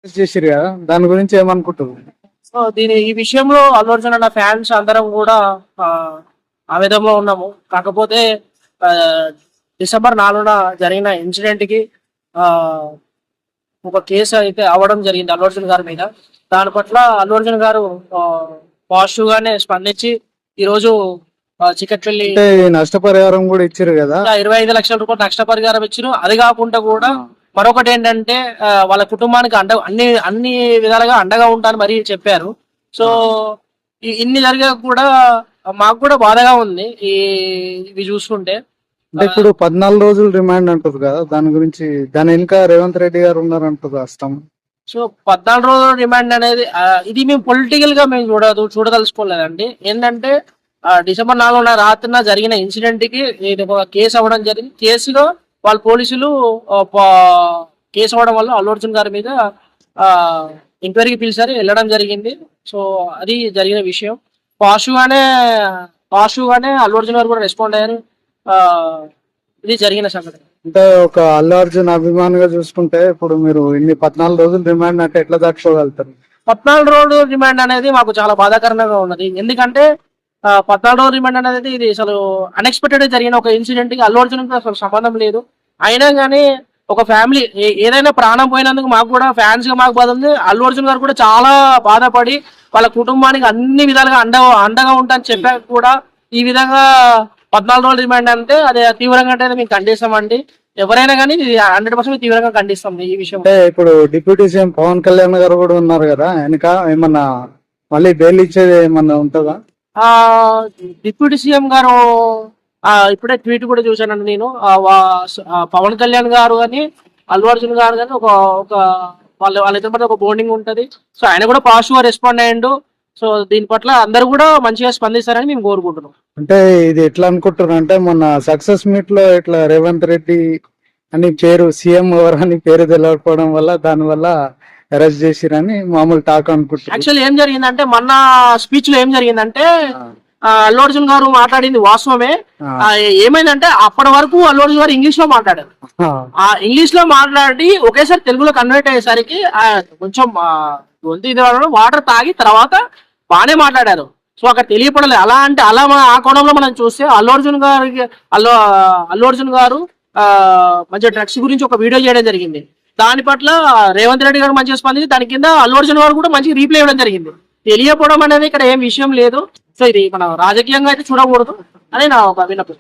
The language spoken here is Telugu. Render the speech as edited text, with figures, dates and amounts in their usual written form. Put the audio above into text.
చేసిరు కదా, దాని గురించి ఏమనుకుంటారు? సో ఈ విషయంలో అల్లు అర్జున్ అన్న ఫ్యాన్స్ అందరం కూడా ఆ, ఆవేదనలో ఉన్నాము. కాకపోతే ఆ, డిసెంబర్ 4న జరిగిన ఇన్సిడెంట్ కి ఆ ఒక కేసు అయితే అవ్వడం జరిగింది అల్లు అర్జున్ గారి మీద. దాని పట్ల అల్లు అర్జున్ గారు పాజిటివ్ గానే స్పందించి ఈరోజు చికట్పల్లి అంటే ఈ నష్టపరిహారం కూడా ఇచ్చారు కదా. 25 లక్షల రూపాయలు నష్టపరిహారం ఇచ్చారు. అది కాకుండా కూడా మరొకటి ఏంటంటే వాళ్ళ కుటుంబానికి అన్ని విధాలుగా అండగా ఉంటారని మరీ చెప్పారు. సో ఇన్ని జరిగా కూడా మాకు కూడా బాధగా ఉంది ఇవి చూసుకుంటే. అంటే ఇప్పుడు 14 రోజులు రిమాండ్ అంటారు కదా, దాని గురించి దాని వెనుక రేవంత్ రెడ్డి గారు ఉన్నారంటారు అస్తం. సో 14 రోజుల రిమాండ్ అనేది ఇది మేము పొలిటికల్ గా మేము చూడదలుచుకోలేదండి. ఏంటంటే డిసెంబర్ 4న రాత్రిన జరిగిన ఇన్సిడెంట్ కి ఇది ఒక కేసు అవ్వడం జరిగింది. కేసులో వాళ్ళ పోలీసులు కేసు అవ్వడం వల్ల అల్లు అర్జున్ గారి మీద ఎంక్వైరీకి పిలిచారు, వెళ్ళడం జరిగింది. సో అది జరిగిన విషయం. పాజిటివ్ గానే అల్లు అర్జున్ గారు కూడా రెస్పాండ్ అయ్యారు. ఇది జరిగిన సంఘటన. అంటే ఒక అల్లు అర్జున్ అభిమానిగా చూసుకుంటే ఇప్పుడు మీరు ఇన్ని 14 రోజులు రిమాండ్ అంటే ఎట్లా దాచుకోగలుగుతారు? 14 రోజులు రిమాండ్ అనేది మాకు చాలా బాధాకరంగా ఉన్నది. ఎందుకంటే 14 రోజులు రిమాండ్ అనేది ఇది అసలు అన్ఎక్స్పెక్టెడ్ జరిగిన ఒక ఇన్సిడెంట్ కి అల్లు అర్జున్ అసలు సంబంధం లేదు. అయినా కానీ ఒక ఫ్యామిలీ ఏదైనా ప్రాణం పోయినందుకు మాకు కూడా ఫ్యాన్స్ గా మాకు బాధ ఉంది. అల్లు అర్జున్ గారు కూడా చాలా బాధపడి వాళ్ళ కుటుంబానికి అన్ని విధాలుగా అండగా ఉంటానని చెప్పాక కూడా ఈ విధంగా 14 రోజులు రిమాండ్ అంటే అది తీవ్రంగా అంటే మేము ఖండిస్తామండి. ఎవరైనా కానీ 100% తీవ్రంగా ఖండిస్తాం ఈ విషయం. అంటే ఇప్పుడు డిప్యూటీ సీఎం పవన్ కళ్యాణ్ గారు కూడా ఉన్నారు కదా, వెనక ఏమన్నా మళ్ళీ బెయిల్ ఇచ్చేది ఏమన్నా ఉంటుందా? డిప్యూటీ సీఎం గారు ఇప్పుడే ట్వీట్ కూడా చూశానండి నేను. పవన్ కళ్యాణ్ గారు కానీ అల్లు అర్జున్ గారు కానీ ఒక వాళ్ళిద్దరి మధ్య ఒక బోండింగ్ ఉంటది. సో ఆయన కూడా పాజిటివ్ గా రెస్పాండ్ అయ్యిండు. సో దీని పట్ల అందరూ కూడా మంచిగా స్పందిస్తారని మేము కోరుకుంటున్నాం. అంటే ఇది ఎట్లా అనుకుంటున్నారు అంటే మొన్న సక్సెస్ మీట్ లో ఇట్లా రేవంత్ రెడ్డి అని పేరు సీఎం ఎవరు అని పేరు తెలియకపోవడం వల్ల దాని వల్ల అరెస్ట్ చేసిరని మామూలు టాక్ అనుకుంటున్నారు. యాక్చువల్లీ ఏం జరిగిందంటే మొన్న స్పీచ్ లో ఏం జరిగిందంటే అల్లు అర్జున్ గారు మాట్లాడింది వాస్తవమే. ఏమైందంటే అప్పటి వరకు అల్లు అర్జున్ గారు ఇంగ్లీష్ లో మాట్లాడారు. ఆ ఇంగ్లీష్ లో మాట్లాడి ఒకేసారి తెలుగులో కన్వర్ట్ అయ్యేసరికి కొంచెం వాటర్ తాగి తర్వాత బాగానే మాట్లాడారు. సో అక్కడ తెలియపడలేదు. అలా ఆ కోణంలో మనం చూస్తే అల్లు అర్జున్ గారు మంచిగా డ్రగ్స్ గురించి ఒక వీడియో చేయడం జరిగింది. దాని పట్ల రేవంత్ రెడ్డి గారు మంచిగా స్పందించి దాని కింద అల్లు అర్జున్ గారు కూడా మంచిగా రీప్లై ఇవ్వడం జరిగింది. తెలియకపోవడం అనేది ఇక్కడ ఏం విషయం లేదు. సో ఇది మనం రాజకీయంగా అయితే చూడకూడదు అని నా ఒక విన్నపం.